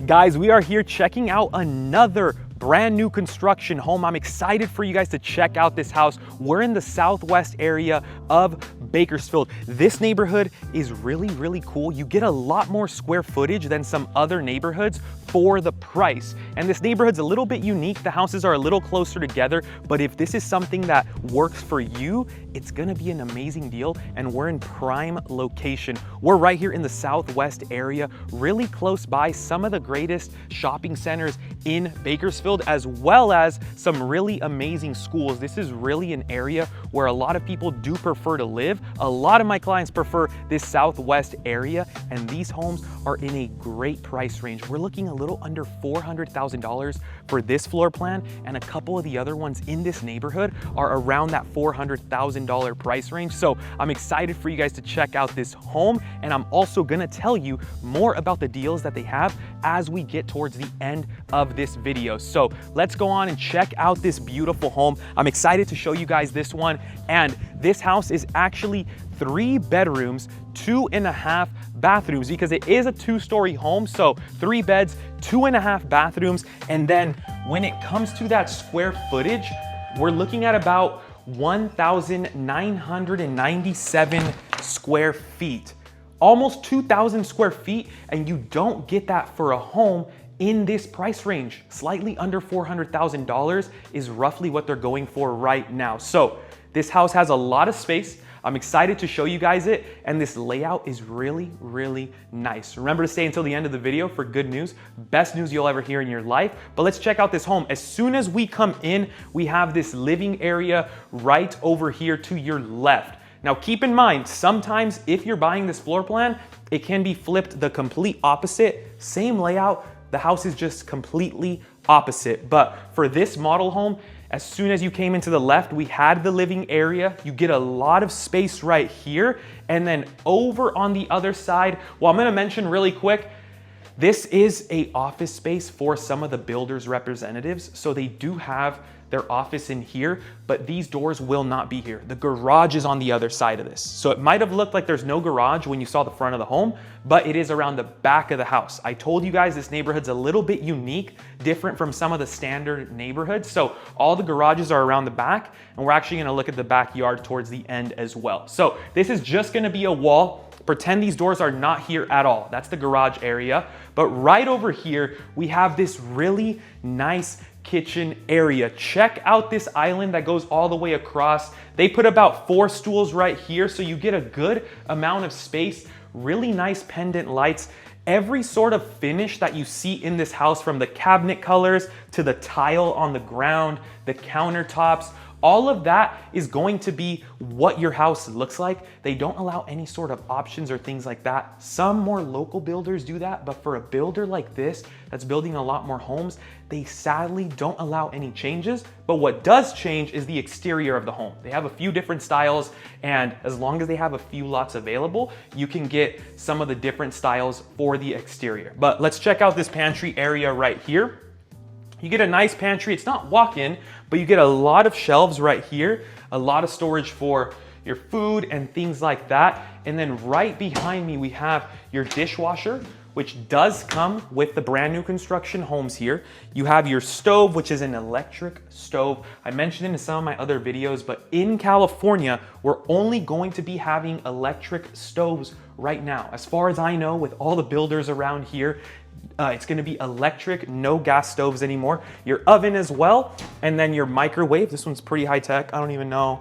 Guys, we are here checking out another brand new construction home. I'm excited for you guys to check out this house. We're in the southwest area of Bakersfield. This neighborhood is really cool. You get a lot more square footage than some other neighborhoods for the price. And this neighborhood's a little bit unique. The houses are a little closer together, but if this is something that works for you, it's gonna be an amazing deal. And we're in prime location. We're right here in the southwest area, really close by some of the greatest shopping centers in Bakersfield, as well as some really amazing schools. This is really an area where a lot of people do prefer to live. A lot of my clients prefer this southwest area, and these homes are in a great price range. We're looking a little under $400,000 for this floor plan, and a couple of the other ones in this neighborhood are around that $400,000 price range. So I'm excited for you guys to check out this home, and I'm also gonna tell you more about the deals that they have as we get towards the end of this video. So let's go on and check out this beautiful home. I'm excited to show you guys this one, and this house is actually 3 bedrooms, 2.5 bathrooms, because it is a 2-story home. So 3 beds, 2.5 bathrooms. And then when it comes to that square footage, we're looking at about 1,997 square feet, almost 2,000 square feet. And you don't get that for a home in this price range. Slightly under $400,000 is roughly what they're going for right now. So this house has a lot of space. I'm excited to show you guys it, and this layout is really nice. Remember to stay until the end of the video for good news, best news you'll ever hear in your life. But let's check out this home. As soon as we come in, we have this living area right over here to your left. Now keep in mind, sometimes if you're buying this floor plan, it can be flipped the complete opposite. Same layout, the house is just completely opposite. But for this model home, as soon as you came into the left, we had the living area. You get a lot of space right here. And then over on the other side, well, I'm gonna mention really quick, this is an office space for some of the builders' representatives. So they do have their office in here, but these doors will not be here. The garage is on the other side of this. So it might have looked like there's no garage when you saw the front of the home, but it is around the back of the house. I told you guys this neighborhood's a little bit unique, different from some of the standard neighborhoods. So all the garages are around the back, and we're actually gonna look at the backyard towards the end as well. So this is just gonna be a wall. Pretend these doors are not here at all. That's the garage area. But right over here, we have this really nice kitchen area. Check out this island that goes all the way across. They put about 4 stools right here, so you get a good amount of space. Really nice pendant lights. Every sort of finish that you see in this house, from the cabinet colors to the tile on the ground, the countertops, all of that is going to be what your house looks like. They don't allow any sort of options or things like that. Some more local builders do that, but for a builder like this that's building a lot more homes, they sadly don't allow any changes. But what does change is the exterior of the home. They have a few different styles, and as long as they have a few lots available, you can get some of the different styles for the exterior. But let's check out this pantry area right here. You get a nice pantry. It's not walk-in, but you get a lot of shelves right here, a lot of storage for your food and things like that. And then right behind me, we have your dishwasher, which does come with the brand new construction homes here. You have your stove, which is an electric stove. I mentioned it in some of my other videos, but in California, we're only going to be having electric stoves right now. As far as I know, with all the builders around here, it's gonna be electric, no gas stoves anymore. Your oven as well, and then your microwave. This one's pretty high tech. I don't even know.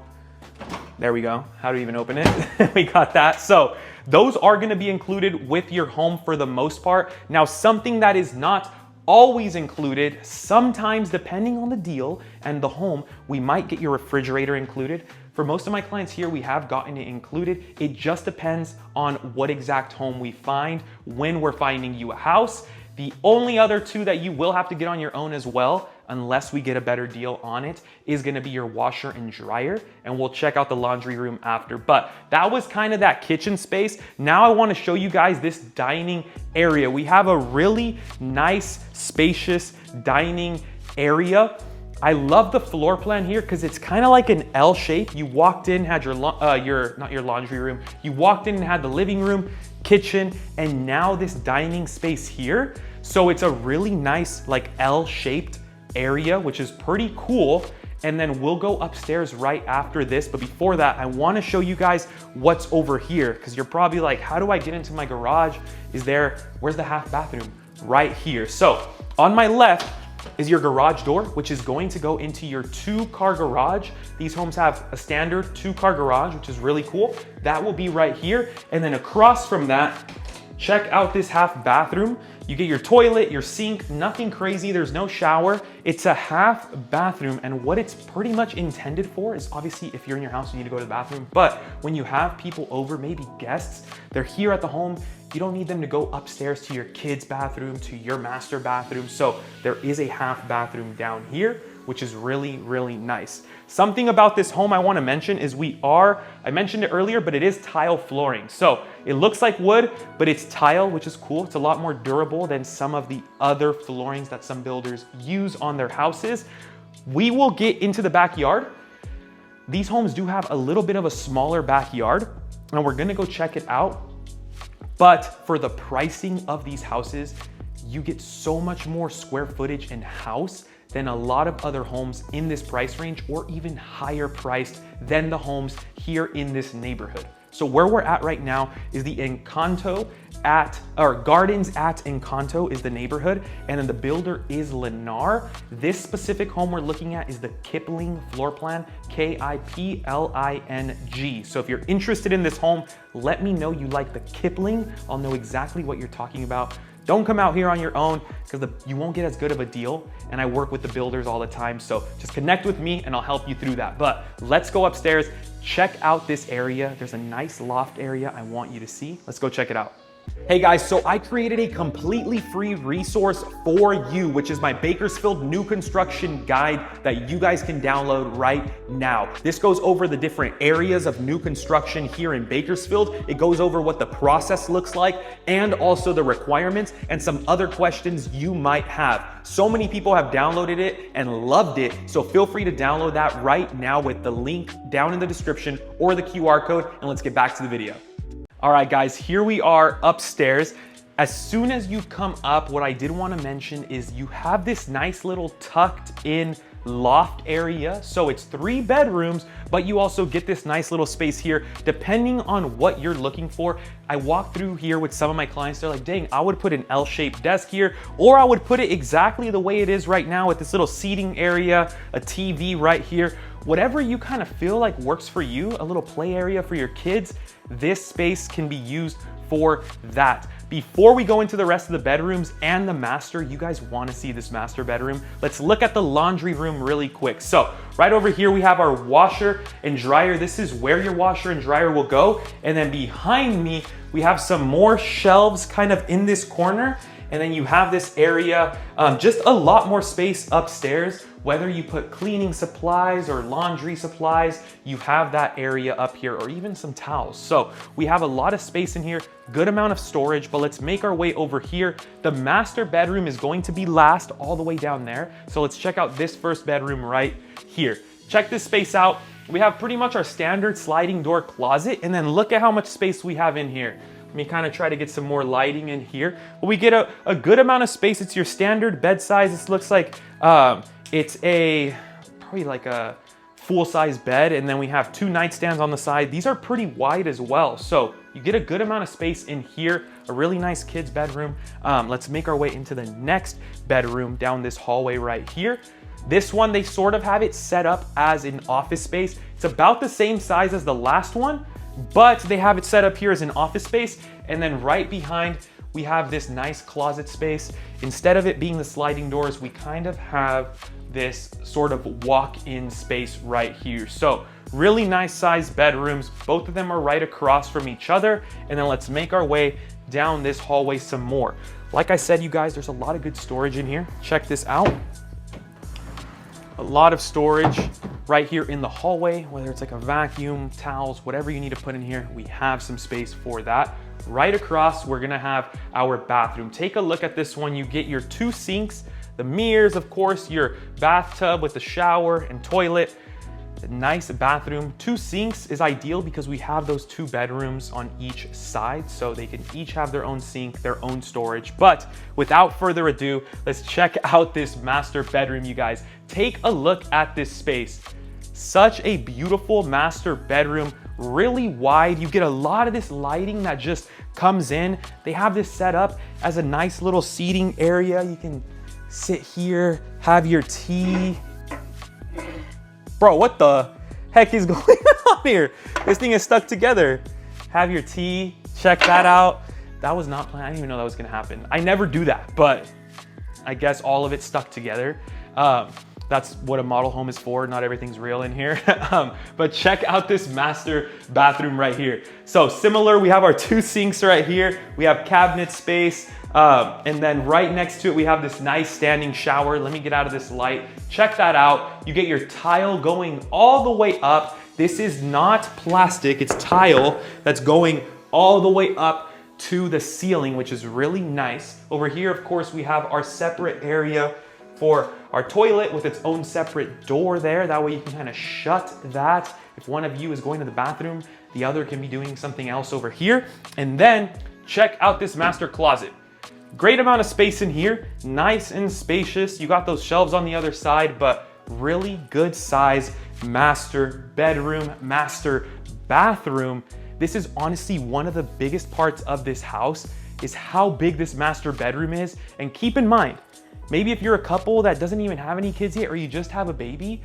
There we go. How to even open it. We got that. So those are gonna be included with your home for the most part. Now, something that is not always included, sometimes depending on the deal and the home, we might get your refrigerator included. For most of my clients here, we have gotten it included. It just depends on what exact home we find when we're finding you a house. The only other 2 that you will have to get on your own as well, unless we get a better deal on it, is gonna be your washer and dryer, and we'll check out the laundry room after. But that was kind of that kitchen space. Now I wanna show you guys this dining area. We have a really nice, spacious dining area. I love the floor plan here because it's kind of like an L shape. You walked in, had not your laundry room. You walked in and had the living room, kitchen, and now this dining space here. So it's a really nice like L-shaped area, which is pretty cool. And then we'll go upstairs right after this. But before that, I wanna show you guys what's over here, because you're probably like, how do I get into my garage? Where's the half bathroom? Right here. So on my left is your garage door, which is going to go into your 2-car garage. These homes have a standard 2-car garage, which is really cool. That will be right here. And then across from that, check out this half bathroom. You get your toilet, your sink, nothing crazy. There's no shower. It's a half bathroom. And what it's pretty much intended for is, obviously if you're in your house, you need to go to the bathroom. But when you have people over, maybe guests, they're here at the home, you don't need them to go upstairs to your kids' bathroom, to your master bathroom. So there is a half bathroom down here, which is really, really nice. Something about this home I wanna mention is I mentioned it earlier, but it is tile flooring. So it looks like wood, but it's tile, which is cool. It's a lot more durable than some of the other floorings that some builders use on their houses. We will get into the backyard. These homes do have a little bit of a smaller backyard, and we're gonna go check it out. But for the pricing of these houses, you get so much more square footage and house than a lot of other homes in this price range, or even higher priced than the homes here in this neighborhood. So where we're at right now is the Gardens at Encanto is the neighborhood, and then the builder is Lennar. This specific home we're looking at is the Kipling floor plan, Kipling. So if you're interested in this home, let me know you like the Kipling. I'll know exactly what you're talking about. Don't come out here on your own, because you won't get as good of a deal. And I work with the builders all the time. So just connect with me and I'll help you through that. But let's go upstairs, check out this area. There's a nice loft area I want you to see. Let's go check it out. Hey guys, so I created a completely free resource for you, which is my Bakersfield new construction guide that you guys can download right now. This goes over the different areas of new construction here in Bakersfield. It goes over what the process looks like and also the requirements and some other questions you might have. So many people have downloaded it and loved it, so feel free to download that right now with the link down in the description or the QR code, and let's get back to the video. All right, guys, here we are upstairs. As soon as you come up, what I did want to mention is you have this nice little tucked in loft area. So it's 3 bedrooms, but you also get this nice little space here, depending on what you're looking for. I walked through here with some of my clients. They're like, dang, I would put an L-shaped desk here, or I would put it exactly the way it is right now with this little seating area, a TV right here. Whatever you kind of feel like works for you, a little play area for your kids, this space can be used for that. Before we go into the rest of the bedrooms and the master, you guys want to see this master bedroom. Let's look at the laundry room really quick. So right over here, we have our washer and dryer. This is where your washer and dryer will go. And then behind me, we have some more shelves kind of in this corner. And then you have this area, just a lot more space upstairs. Whether you put cleaning supplies or laundry supplies, you have that area up here, or even some towels. So we have a lot of space in here, good amount of storage, but let's make our way over here. The master bedroom is going to be last, all the way down there. So let's check out this first bedroom right here. Check this space out. We have pretty much our standard sliding door closet, and then look at how much space we have in here. Let me kind of try to get some more lighting in here. But we get a good amount of space. It's your standard bed size. This looks like it's probably like a full-size bed, and then we have 2 nightstands on the side. These are pretty wide as well, so you get a good amount of space in here. A really nice kids bedroom. Let's make our way into the next bedroom down this hallway right here. This one, they sort of have it set up as an office space. It's about the same size as the last one, but they have it set up here as an office space. And then right behind, we have this nice closet space. Instead of it being the sliding doors, we kind of have this sort of walk-in space right here. So really nice sized bedrooms. Both of them are right across from each other. And then let's make our way down this hallway some more. Like I said, you guys, there's a lot of good storage in here. Check this out. A lot of storage right here in the hallway, whether it's like a vacuum, towels, whatever you need to put in here, we have some space for that. Right across, we're gonna have our bathroom. Take a look at this one. You get your 2 sinks, the mirrors, of course, your bathtub with the shower and toilet. Nice bathroom. 2 sinks is ideal because we have those 2 bedrooms on each side, so they can each have their own sink, their own storage. But without further ado, let's check out this master bedroom, you guys. Take a look at this space. Such a beautiful master bedroom, really wide. You get a lot of this lighting that just comes in. They have this set up as a nice little seating area. You can sit here, have your tea. Bro, what the heck is going on here? This thing is stuck together. Have your tea, check that out. That was not planned. I didn't even know that was gonna happen. I never do that, but I guess all of it stuck together. That's what a model home is for. Not everything's real in here. But check out this master bathroom right here. So similar, we have our 2 sinks right here. We have cabinet space. And then right next to it, we have this nice standing shower. Let me get out of this light. Check that out. You get your tile going all the way up. This is not plastic, it's tile that's going all the way up to the ceiling, which is really nice. Over here, of course, we have our separate area for our toilet with its own separate door there. That way you can kind of shut that. If one of you is going to the bathroom, the other can be doing something else over here. And then check out this master closet. Great amount of space in here, nice and spacious. You got those shelves on the other side, but really good size master bedroom, master bathroom. This is honestly one of the biggest parts of this house is how big this master bedroom is. And keep in mind, maybe if you're a couple that doesn't even have any kids yet, or you just have a baby,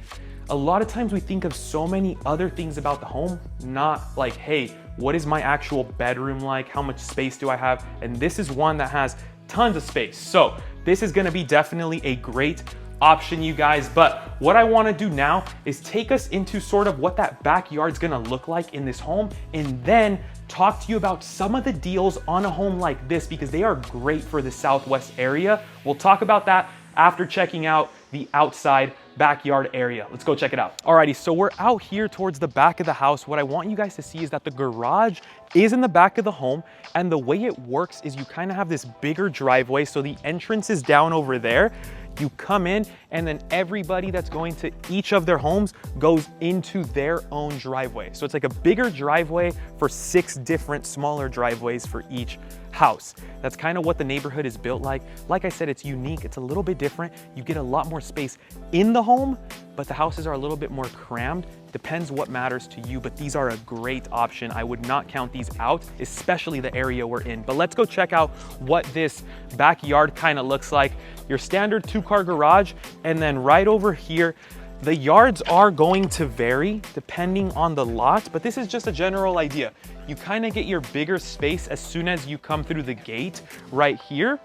a lot of times we think of so many other things about the home, not like, hey, what is my actual bedroom like? How much space do I have? And this is one that has tons of space. So this is gonna be definitely a great option, you guys. But what I wanna do now is take us into sort of what that backyard's gonna look like in this home, and then talk to you about some of the deals on a home like this because they are great for the Southwest area. We'll talk about that after checking out the outside backyard area. Let's go check it out. Alrighty, so we're out here towards the back of the house. What I want you guys to see is that the garage is in the back of the home, and the way it works is you kind of have this bigger driveway. So the entrance is down over there. You come in, and then everybody that's going to each of their homes goes into their own driveway. So it's like a bigger driveway for 6 different smaller driveways for each house. That's kind of what the neighborhood is built like. Like I said, it's unique. It's a little bit different. You get a lot more space in the home, but the houses are a little bit more crammed. Depends what matters to you, but these are a great option. I would not count these out, especially the area we're in. But let's go check out what this backyard kind of looks like. Your standard 2-car garage, and then right over here, the yards are going to vary depending on the lot, but this is just a general idea. You kind of get your bigger space as soon as you come through the gate right here.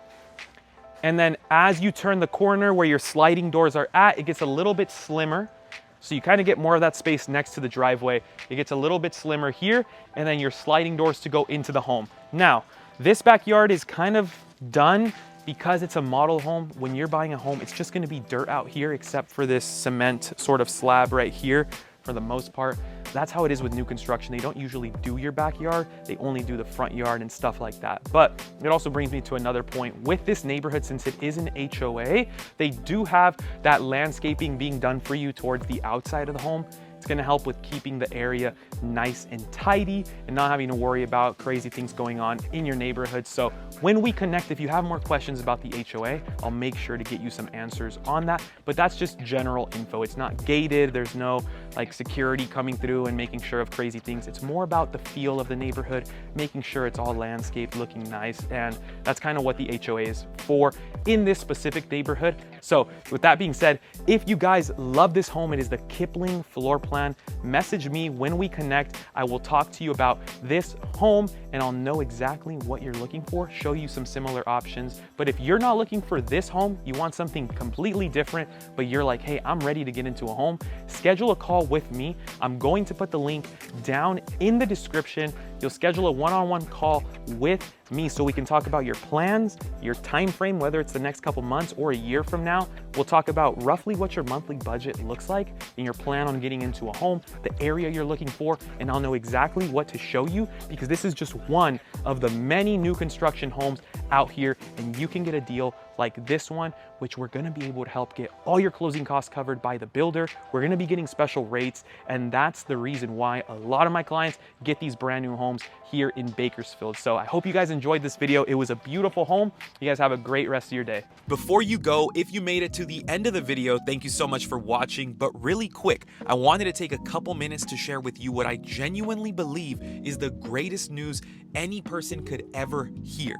And then as you turn the corner where your sliding doors are at, it gets a little bit slimmer. So you kind of get more of that space next to the driveway. It gets a little bit slimmer here, and then your sliding doors to go into the home. Now, this backyard is kind of done because it's a model home. When you're buying a home, it's just gonna be dirt out here except for this cement sort of slab right here for the most part. That's how it is with new construction. They don't usually do your backyard. They only do the front yard and stuff like that. But it also brings me to another point. With this neighborhood, since it is an HOA, they do have that landscaping being done for you towards the outside of the home. It's gonna help with keeping the area nice and tidy and not having to worry about crazy things going on in your neighborhood. So when we connect, if you have more questions about the HOA, I'll make sure to get you some answers on that. But that's just general info. It's not gated. There's no like security coming through and making sure of crazy things. It's more about the feel of the neighborhood, making sure it's all landscaped, looking nice. And that's kind of what the HOA is for in this specific neighborhood. So with that being said, if you guys love this home, it is the Kipling floor plan. Message me when we connect. I will talk to you about this home and I'll know exactly what you're looking for, show you some similar options. But if you're not looking for this home, you want something completely different, but you're like, hey, I'm ready to get into a home, schedule a call with me. I'm going to put the link down in the description. you'll schedule a one-on-one call with me so we can talk about your plans, your time frame, whether it's the next couple months or a year from now. We'll talk about roughly what your monthly budget looks like and your plan on getting into a home, the area you're looking for, and I'll know exactly what to show you, because this is just one of the many new construction homes out here, and you can get a deal like this one, which we're gonna be able to help get all your closing costs covered by the builder. We're gonna be getting special rates, and that's the reason why a lot of my clients get these brand new homes here in Bakersfield. So I hope you guys enjoyed this video. It was a beautiful home. You guys have a great rest of your day. Before you go, if you made it to the end of the video, thank you so much for watching. But really quick, I wanted to take a couple minutes to share with you what I genuinely believe is the greatest news any person could ever hear.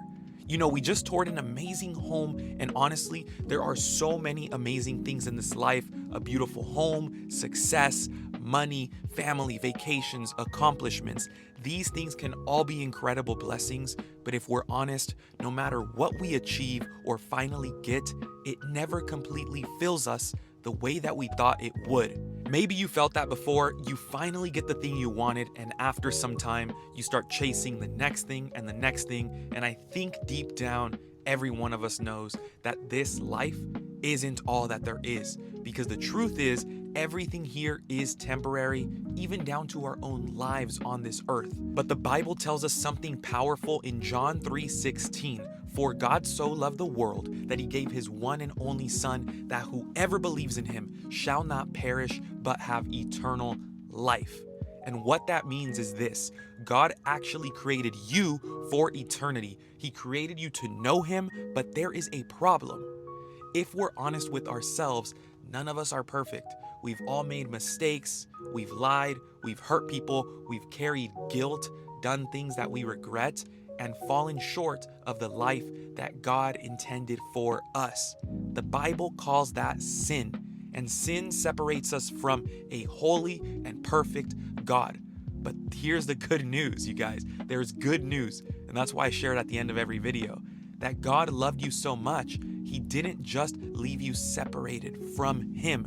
You know, we just toured an amazing home, and honestly, there are so many amazing things in this life: a beautiful home, success, money, family, vacations, accomplishments. These things can all be incredible blessings, but if we're honest, no matter what we achieve or finally get, it never completely fills us the way that we thought it would. Maybe you felt that before. You finally get the thing you wanted, and after some time, you start chasing the next thing and the next thing. And I think deep down, every one of us knows that this life isn't all that there is, because the truth is, everything here is temporary, even down to our own lives on this earth. But the Bible tells us something powerful in John 3:16. For God so loved the world that he gave his one and only Son, that whoever believes in him shall not perish but have eternal life. And what that means is this: God actually created you for eternity. He created you to know him, but there is a problem. If we're honest with ourselves, none of us are perfect. We've all made mistakes, we've lied, we've hurt people, we've carried guilt, done things that we regret, and fallen short of the life that God intended for us. The Bible calls that sin, and sin separates us from a holy and perfect God. But here's the good news, you guys. There's good news, and that's why I share it at the end of every video, that God loved you so much, he didn't just leave you separated from him.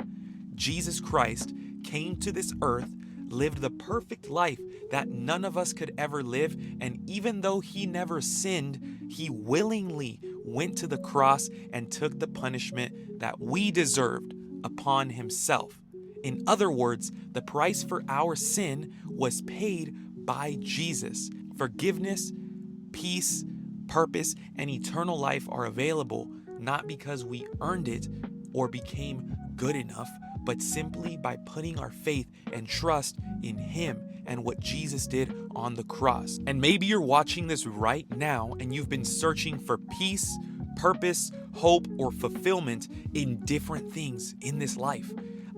Jesus Christ came to this earth, lived the perfect life that none of us could ever live, and even though he never sinned, he willingly went to the cross and took the punishment that we deserved upon himself. In other words, the price for our sin was paid by Jesus. Forgiveness, peace, purpose, and eternal life are available not because we earned it or became good enough, but simply by putting our faith and trust in him and what Jesus did on the cross. And maybe you're watching this right now and you've been searching for peace, purpose, hope, or fulfillment in different things in this life.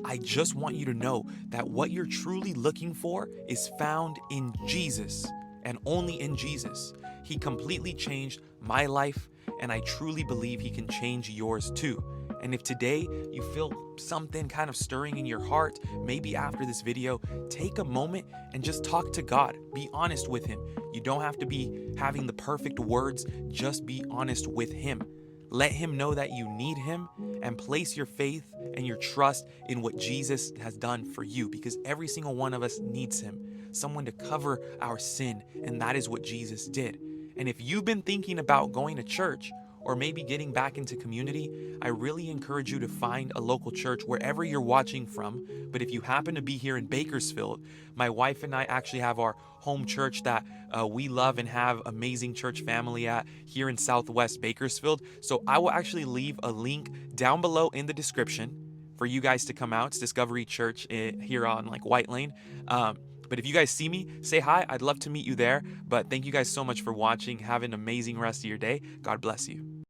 I just want you to know that what you're truly looking for is found in Jesus, and only in Jesus. He completely changed my life, and I truly believe he can change yours too. And if today you feel something kind of stirring in your heart, maybe after this video, take a moment and just talk to God. Be honest with him. You don't have to be having the perfect words, just be honest with him. Let him know that you need him, and place your faith and your trust in what Jesus has done for you, because every single one of us needs him, someone to cover our sin, and that is what Jesus did. And if you've been thinking about going to church, or maybe getting back into community, I really encourage you to find a local church wherever you're watching from. But if you happen to be here in Bakersfield, my wife and I actually have our home church that we love and have amazing church family at here in Southwest Bakersfield. So I will actually leave a link down below in the description for you guys to come out. It's Discovery Church here on like White Lane. But if you guys see me, say hi. I'd love to meet you there. But thank you guys so much for watching. Have an amazing rest of your day. God bless you.